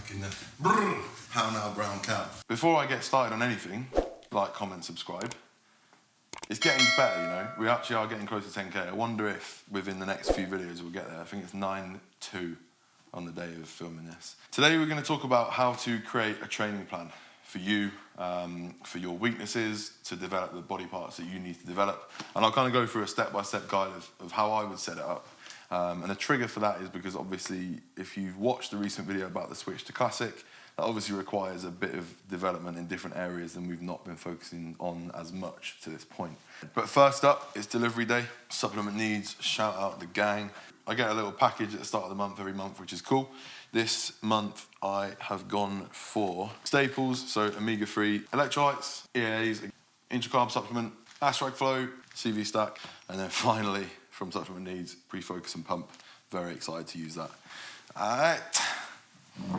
Fucking brrr, how now, brown cow. Before I get started on anything, like, comment, subscribe. It's getting better, you know. We actually are getting close to 10k. I wonder if within the next few videos we'll get there. I think it's 9:02 on the day of filming this. Today we're going to talk about how to create a training plan for you, for your weaknesses, to develop the body parts that you need to develop. And I'll kind of go through a step-by-step guide of how I would set it up. And the trigger for that is because obviously if you've watched the recent video about the switch to Classic, that obviously requires a bit of development in different areas and we've not been focusing on as much to this point. But first up, it's delivery day. Supplement needs, shout out the gang. I get a little package at the start of the month every month, which is cool. This month I have gone for staples, so omega-3 electrolytes, EAAs, intracarb supplement, Astrag Flow, CV Stack, and then finally from Supplement Needs, Pre-Focus and Pump. Very excited to use that. All right,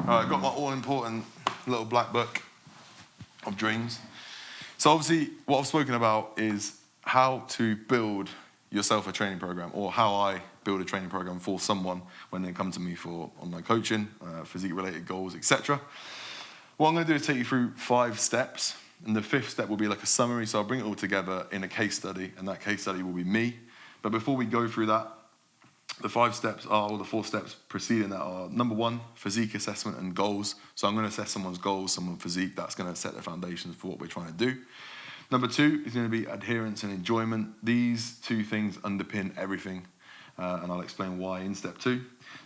I've got my all-important little black book of dreams. So obviously what I've spoken about is how to build yourself a training program, or how I build a training program for someone when they come to me for online coaching, physique-related goals, etc. What I'm going to do is take you through 5 steps, and the 5th step will be like a summary, so I'll bring it all together in a case study, and that case study will be me. But before we go through that, the 5 steps are, or the 4 steps preceding that are, number 1, physique assessment and goals. So I'm going to assess someone's goals, someone's physique. That's going to set the foundations for what we're trying to do. Number 2 is going to be adherence and enjoyment. These 2 things underpin everything, and I'll explain why in step 2.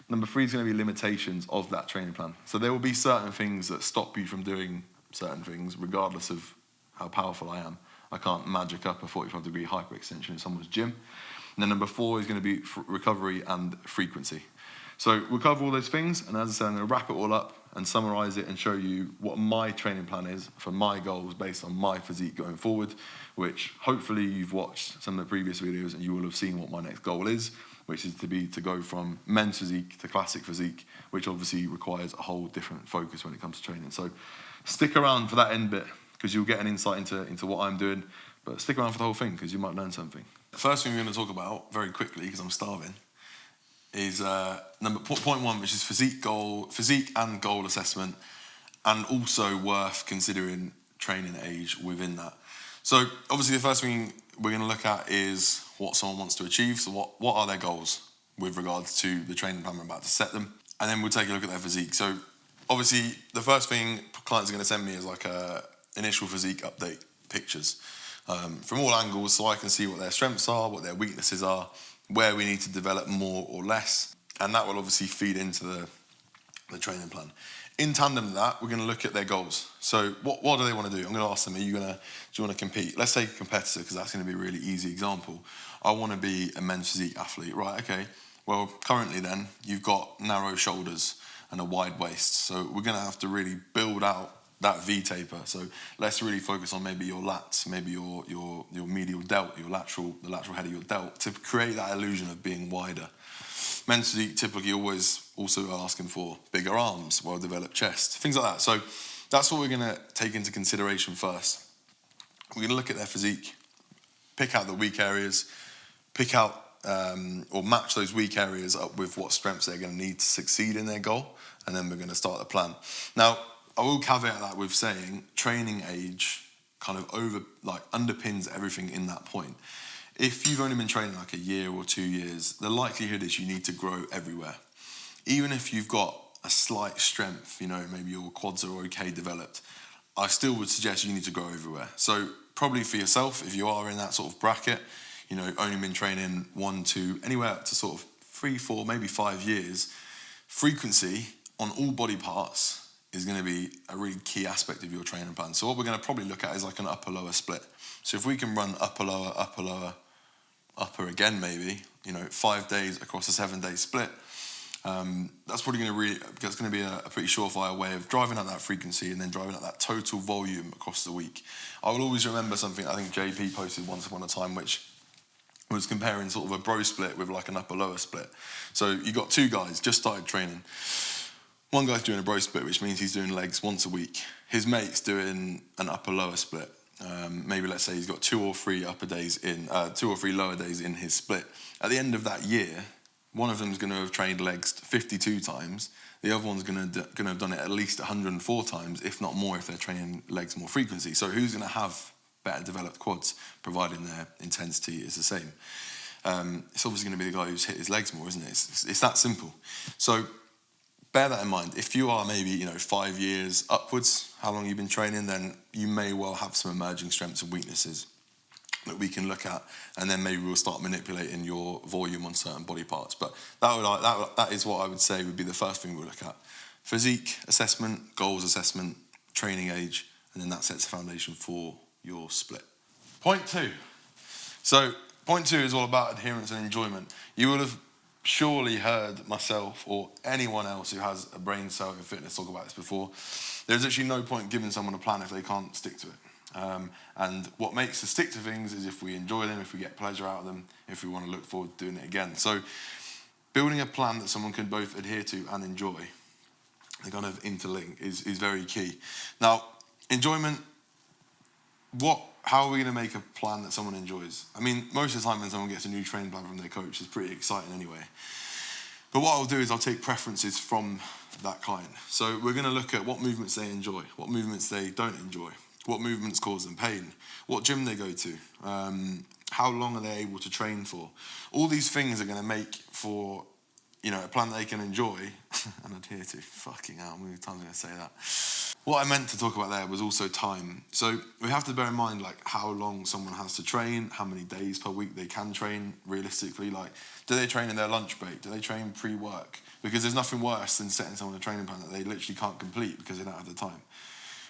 Number 3 is going to be limitations of that training plan. So there will be certain things that stop you from doing certain things, regardless of how powerful I am. I can't magic up a 45-degree hyperextension in someone's gym. And then number 4 is going to be recovery and frequency. So we'll cover all those things, and as I said, I'm going to wrap it all up and summarize it and show you what my training plan is for my goals based on my physique going forward, which hopefully you've watched some of the previous videos and you will have seen what my next goal is, which is to go from men's physique to classic physique, which obviously requires a whole different focus when it comes to training. So stick around for that end bit, because you'll get an insight into what I'm doing, but stick around for the whole thing because you might learn something. The first thing we're going to talk about very quickly, because I'm starving, is point 1, which is physique and goal assessment, and also worth considering training age within that. So obviously the first thing we're going to look at is what someone wants to achieve. So what are their goals with regards to the training plan we're about to set them, and then we'll take a look at their physique. So obviously the first thing clients are going to send me is like a initial physique update pictures from all angles, so I can see what their strengths are, what their weaknesses are, where we need to develop more or less, and that will obviously feed into the training plan. In tandem with that, we're going to look at their goals. So what do they want to do? I'm going to ask them, do you want to compete? Let's say competitor, because that's going to be a really easy example. I want to be a men's physique athlete. Right, okay. Well, currently then, you've got narrow shoulders and a wide waist. So we're going to have to really build out that V-taper. So let's really focus on maybe your lats, maybe your medial delt, the lateral head of your delt, to create that illusion of being wider. Men's physique typically always also asking for bigger arms, well-developed chest, things like that. So that's what we're going to take into consideration first. We're going to look at their physique, pick out the weak areas, pick out or match those weak areas up with what strengths they're going to need to succeed in their goal, and then we're going to start the plan. Now, I will caveat that with saying training age kind of underpins everything in that point. If you've only been training like a year or 2 years, the likelihood is you need to grow everywhere. Even if you've got a slight strength, maybe your quads are okay developed, I still would suggest you need to grow everywhere. So probably for yourself, if you are in that sort of bracket, only been training 1, 2, anywhere up to sort of 3, 4, maybe 5 years, frequency on all body parts is going to be a really key aspect of your training plan. So what we're going to probably look at is like an upper-lower split. So if we can run upper-lower, upper-lower, upper again maybe, 5 days across a 7-day split, that's probably going to be a pretty surefire way of driving up that frequency and then driving up that total volume across the week. I will always remember something I think JP posted once upon a time, which was comparing sort of a bro split with like an upper-lower split. So you got 2 guys, just started training. One guy's doing a bro split, which means he's doing legs once a week. His mate's doing an upper-lower split. Maybe let's say he's got 2 or 3 lower days in his split. At the end of that year, one of them's going to have trained legs 52 times. The other one's going to have done it at least 104 times, if not more, if they're training legs more frequency. So who's going to have better developed quads, providing their intensity is the same? It's obviously going to be the guy who's hit his legs more, isn't it? It's that simple. So bear that in mind. If you are maybe 5 years upwards, how long you've been training, then you may well have some emerging strengths and weaknesses that we can look at, and then maybe we'll start manipulating your volume on certain body parts. But that is what I would say would be the first thing we'll look at: physique assessment, goals assessment, training age, and then that sets the foundation for your split. Point 2. So point 2 is all about adherence and enjoyment. You will have surely heard myself or anyone else who has a brain cell in fitness talk about this before. There's actually no point giving someone a plan if they can't stick to it. And what makes us stick to things is if we enjoy them, if we get pleasure out of them, if we want to look forward to doing it again. So building a plan that someone can both adhere to and enjoy, they kind of interlink, is very key. Now, enjoyment, how are we going to make a plan that someone enjoys? I mean, most of the time when someone gets a new training plan from their coach, it's pretty exciting anyway. But what I'll do is I'll take preferences from that client. So we're going to look at what movements they enjoy, what movements they don't enjoy, what movements cause them pain, what gym they go to, how long are they able to train for. All these things are going to make for a plan that they can enjoy and adhere to. Fucking hell, how many times am I going to say that? What I meant to talk about there was also time. So we have to bear in mind how long someone has to train, how many days per week they can train realistically. Do they train in their lunch break? Do they train pre-work? Because there's nothing worse than setting someone a training plan that they literally can't complete because they don't have the time.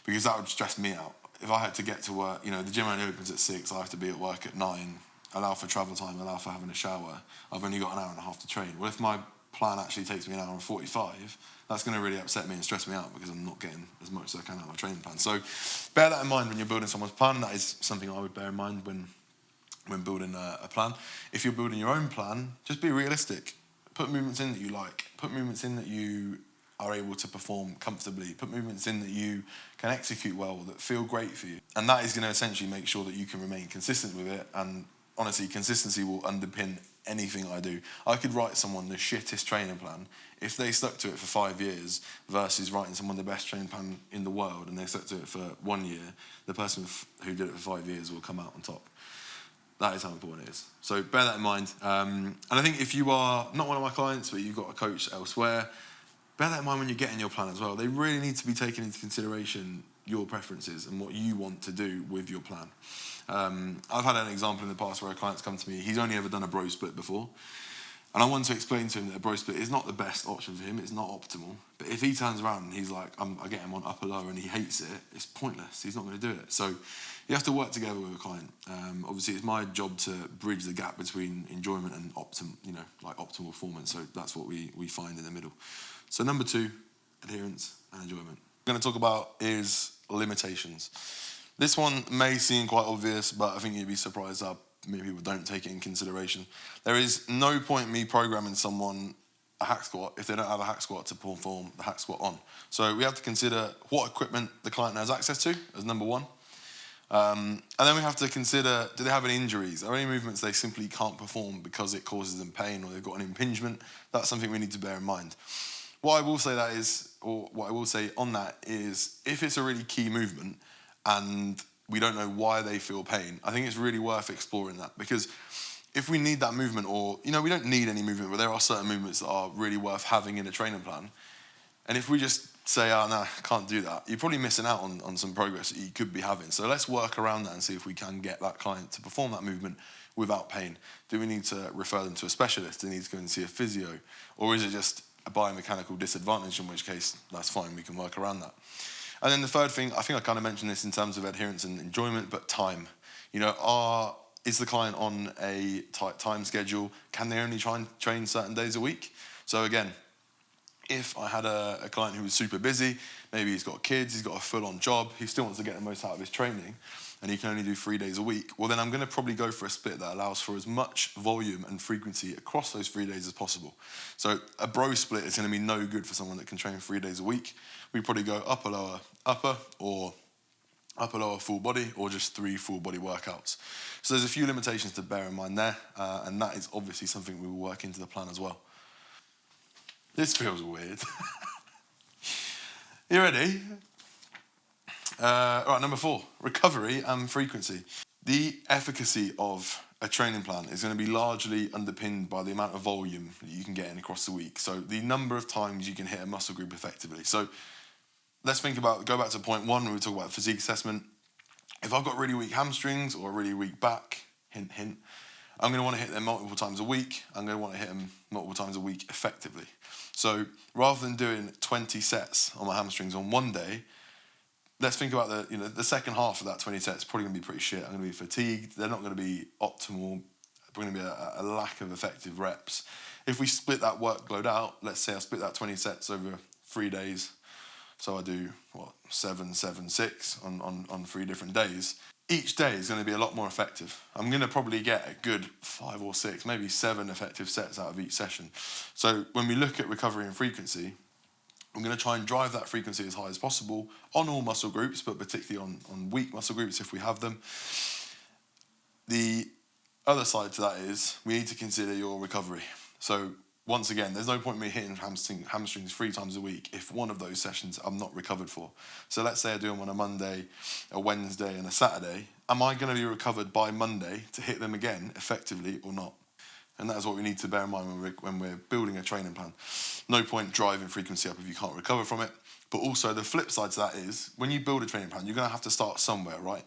Because that would stress me out. If I had to get to work, the gym only opens at 6, I have to be at work at 9, allow for travel time, allow for having a shower, I've only got an hour and a half to train. Well, if my plan actually takes me an hour and 45, that's going to really upset me and stress me out because I'm not getting as much as I can out of my training plan. So bear that in mind when you're building someone's plan. That is something I would bear in mind when building a plan. If you're building your own plan, just be realistic. Put movements in that you like. Put movements in that you are able to perform comfortably. Put movements in that you can execute well, that feel great for you. And that is going to essentially make sure that you can remain consistent with it. And honestly, consistency will underpin anything I do. I could write someone the shittest training plan. If they stuck to it for 5 years versus writing someone the best training plan in the world and they stuck to it for 1 year, the person who did it for 5 years will come out on top. That is how important it is. So bear that in mind. And I think if you are not one of my clients, but you've got a coach elsewhere, bear that in mind when you're getting your plan as well. They really need to be taking into consideration your preferences and what you want to do with your plan. I've had an example in the past where a client's come to me, he's only ever done a bro split before. And I want to explain to him that a bro split is not the best option for him, it's not optimal. But if he turns around and he's like, I get him on upper lower and he hates it, it's pointless, he's not going to do it. So you have to work together with a client. Obviously it's my job to bridge the gap between enjoyment and optimal performance. So that's what we find in the middle. So number 2, adherence and enjoyment. What I'm going to talk about is limitations. This one may seem quite obvious, but I think you'd be surprised that many people don't take it in consideration. There is no point me programming someone a hack squat if they don't have a hack squat to perform the hack squat on. So we have to consider what equipment the client has access to as number 1. And then we have to consider, do they have any injuries? Are there any movements they simply can't perform because it causes them pain or they've got an impingement? That's something we need to bear in mind. What I will say on that is, if it's a really key movement and we don't know why they feel pain, I think it's really worth exploring that. Because if we need that movement, or, we don't need any movement, but there are certain movements that are really worth having in a training plan. And if we just say, no, I can't do that, you're probably missing out on some progress that you could be having. So let's work around that and see if we can get that client to perform that movement without pain. Do we need to refer them to a specialist? Do they need to go and see a physio? Or is it just a biomechanical disadvantage, in which case that's fine, we can work around that. And then the third thing, I think I kind of mentioned this in terms of adherence and enjoyment, but time. Is the client on a tight time schedule? Can they only try and train certain days a week? So again, if I had a client who was super busy, maybe he's got kids, he's got a full-on job, he still wants to get the most out of his training, and he can only do 3 days a week, well then I'm going to probably go for a split that allows for as much volume and frequency across those 3 days as possible. So a bro split is going to be no good for someone that can train 3 days a week. We probably go upper, lower, upper, or upper, lower, full body, or just 3 full body workouts. So there's a few limitations to bear in mind there, and that is obviously something we will work into the plan as well. This feels weird. You ready? Right, number 4, recovery and frequency. The efficacy of a training plan is going to be largely underpinned by the amount of volume that you can get in across the week. So the number of times you can hit a muscle group effectively. So let's go back to point 1 when we talk about physique assessment. If I've got really weak hamstrings or a really weak back, hint, hint, I'm going to want to hit them multiple times a week. I'm going to want to hit them multiple times a week effectively. So rather than doing 20 sets on my hamstrings on one day, let's think about the second half of that 20 sets. Probably going to be pretty shit. I'm going to be fatigued. They're not going to be optimal. They're going to be a lack of effective reps. If we split that workload out, let's say I split that 20 sets over 3 days. So I do, 7, 7, 6 on 3 different days. Each day is going to be a lot more effective. I'm going to probably get a good 5 or 6, maybe 7 effective sets out of each session. So when we look at recovery and frequency, I'm going to try and drive that frequency as high as possible on all muscle groups, but particularly on weak muscle groups if we have them. The other side to that is we need to consider your recovery. So once again, there's no point in me hitting hamstrings 3 times a week if one of those sessions I'm not recovered for. So let's say I do them on a Monday, a Wednesday and a Saturday. Am I going to be recovered by Monday to hit them again effectively or not? And that is what we need to bear in mind when we're building a training plan. No point driving frequency up if you can't recover from it. But also the flip side to that is when you build a training plan, you're going to have to start somewhere, right?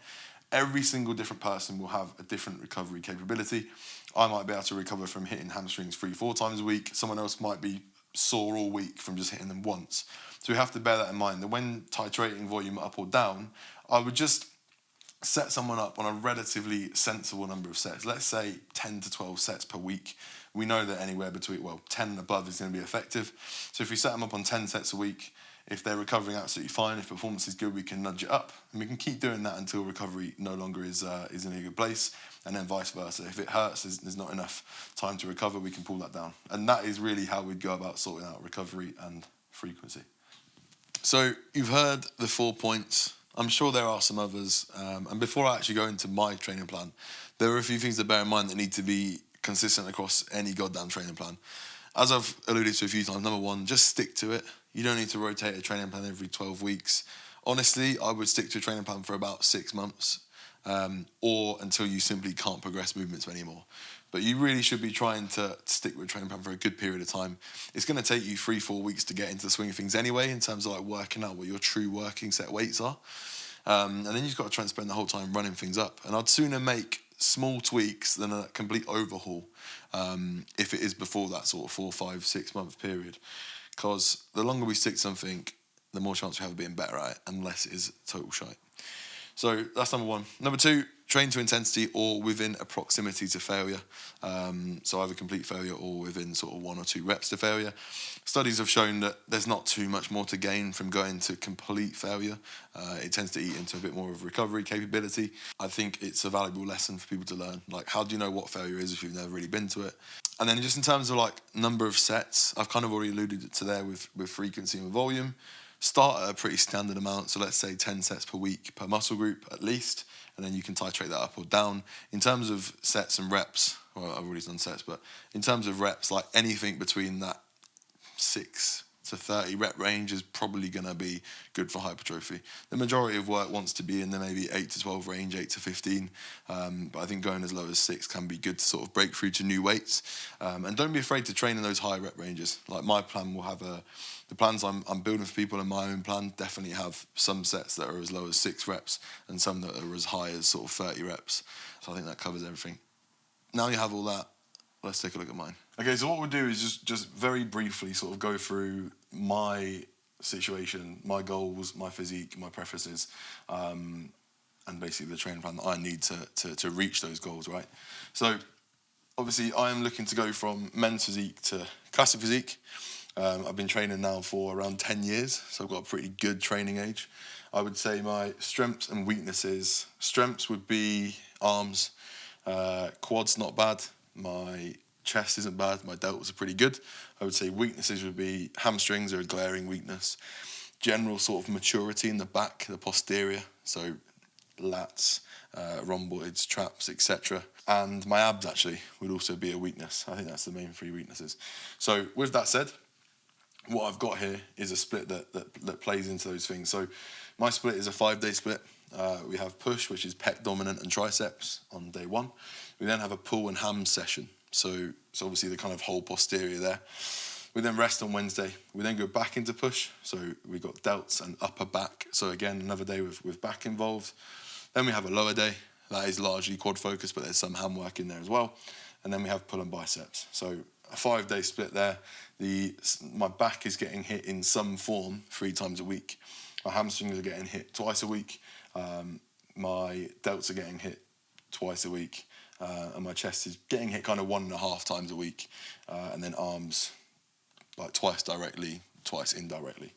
Every single different person will have a different recovery capability. I might be able to recover from hitting hamstrings 3-4 times a week. Someone else might be sore all week from just hitting them once. So we have to bear that in mind. That when titrating volume up or down, I would just set someone up on a relatively sensible number of sets. Let's say 10 to 12 sets per week. We know that anywhere between, 10 and above is going to be effective. So if we set them up on 10 sets a week, if they're recovering absolutely fine, if performance is good, we can nudge it up. And we can keep doing that until recovery no longer is in a good place. And then vice versa. If it hurts, there's not enough time to recover, we can pull that down. And that is really how we'd go about sorting out recovery and frequency. So you've heard the 4 points. I'm sure there are some others. And before I actually go into my training plan, there are a few things to bear in mind that need to be consistent across any goddamn training plan. As I've alluded to a few times, number 1, just stick to it. You don't need to rotate a training plan every 12 weeks. Honestly, I would stick to a training plan for about 6 months or until you simply can't progress movements anymore. But you really should be trying to stick with a training plan for a good period of time. It's going to take you 3-4 weeks to get into the swing of things anyway, in terms of like working out what your true working set weights are. And then you've got to try and spend the whole time running things up. And I'd sooner make small tweaks than a complete overhaul if it is before that sort of 4, 5, 6 month period. Because the longer we stick to something, the more chance we have of being better at it, unless it is total shite. So that's number 1. Number 2, train to intensity or within a proximity to failure. So either complete failure or within sort of 1 or 2 reps to failure. Studies have shown that there's not too much more to gain from going to complete failure. It tends to eat into a bit more of recovery capability. I think it's a valuable lesson for people to learn. Like, how do you know what failure is if you've never really been to it? And then just in terms of like number of sets, I've kind of already alluded to there with frequency and volume. Start at a pretty standard amount, so let's say 10 sets per week per muscle group at least, and then you can titrate that up or down. In terms of sets and reps, well, I've already done sets, but in terms of reps, like anything between that 6 to 30 rep range is probably going to be good for hypertrophy. The majority of work wants to be in the maybe 8 to 12 range, 8 to 15, but I think going as low as 6 can be good to sort of break through to new weights. And don't be afraid to train in those high rep ranges. Like my plan will have the plans I'm building for people in my own plan definitely have some sets that are as low as 6 reps and some that are as high as sort of 30 reps. So I think that covers everything. Now you have all that, let's take a look at mine. Okay, so what we'll do is just very briefly sort of go through my situation, my goals, my physique, my preferences, and basically the training plan that I need to reach those goals, right? So obviously I am looking to go from men's physique to classic physique. I've been training now for around 10 years, so I've got a pretty good training age. I would say my strengths and weaknesses. Strengths would be arms, quads not bad, my chest isn't bad, my delts are pretty good. I would say weaknesses would be hamstrings are a glaring weakness. General sort of maturity in the back, the posterior, so lats, rhomboids, traps, etc. And my abs actually would also be a weakness. I think that's the main 3 weaknesses. So with that said, what I've got here is a split that plays into those things. So my split is a 5-day split. We have push, which is pec dominant and triceps on day 1. We then have a pull and ham session. So obviously the kind of whole posterior there. We then rest on Wednesday. We then go back into push. So we got delts and upper back. So again, another day with back involved. Then we have a lower day. That is largely quad focused, but there's some ham work in there as well. And then we have pull and biceps. So a 5-day split there. My back is getting hit in some form 3 times a week. My hamstrings are getting hit twice a week. My delts are getting hit twice a week. And my chest is getting hit kind of 1.5 times a week. And then arms, like twice directly, twice indirectly.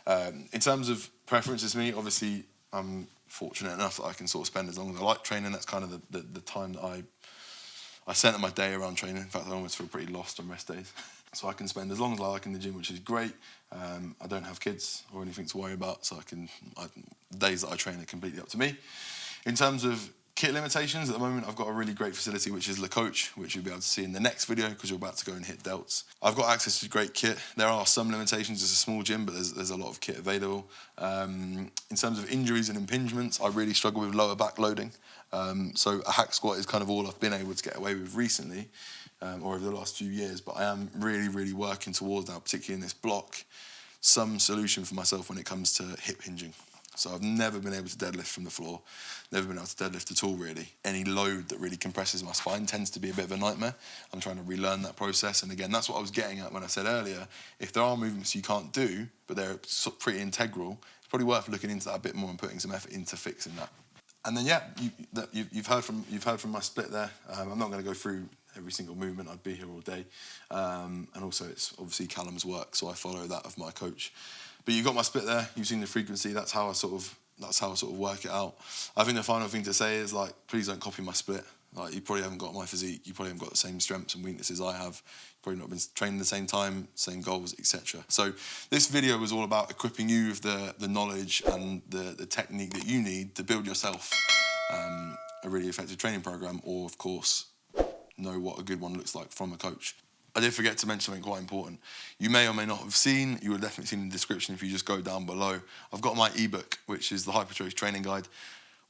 In terms of preferences for me, obviously I'm fortunate enough that I can sort of spend as long as I like training. That's kind of the time that I centre my day around training. In fact, I almost feel pretty lost on rest days. So I can spend as long as I like in the gym, which is great. I don't have kids or anything to worry about, so the days that I train are completely up to me. In terms of kit limitations, at the moment I've got a really great facility, which is Le Coach, which you'll be able to see in the next video because you're about to go and hit delts. I've got access to great kit. There are some limitations. It's a small gym, but there's a lot of kit available. In terms of injuries and impingements, I really struggle with lower back loading. So a hack squat is kind of all I've been able to get away with recently, or over the last few years, but I am really, really working towards now, particularly in this block, some solution for myself when it comes to hip hinging. So I've never been able to deadlift from the floor, never been able to deadlift at all really. Any load that really compresses my spine tends to be a bit of a nightmare. I'm trying to relearn that process, and again, that's what I was getting at when I said earlier, if there are movements you can't do, but they're pretty integral, it's probably worth looking into that a bit more and putting some effort into fixing that. And then yeah, you've heard from my split there. I'm not going to go through every single movement. I'd be here all day. And also, it's obviously Callum's work, so I follow that of my coach. But you've got my split there. You've seen the frequency. That's how I sort of work it out. I think the final thing to say is, like, please don't copy my split. Like, you probably haven't got my physique. You probably haven't got the same strengths and weaknesses I have. You've probably not been training the same time, same goals, etc. So this video was all about equipping you with the knowledge and the technique that you need to build yourself a really effective training program, or of course know what a good one looks like from a coach. I did forget to mention something quite important. You may or may not have seen, you will definitely see in the description if you just go down below, I've got my ebook, which is the Hypertrophy Training Guide.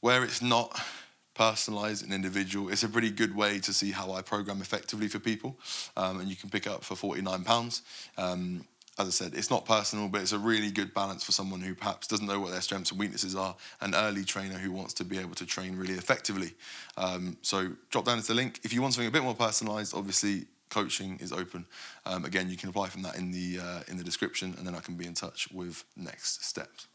Where it's not personalised and individual, it's a pretty good way to see how I program effectively for people, and you can pick it up for £49. As I said, it's not personal, but it's a really good balance for someone who perhaps doesn't know what their strengths and weaknesses are, an early trainer who wants to be able to train really effectively. So drop down into the link. If you want something a bit more personalised, obviously coaching is open. Again, you can apply from that in the description, and then I can be in touch with next steps.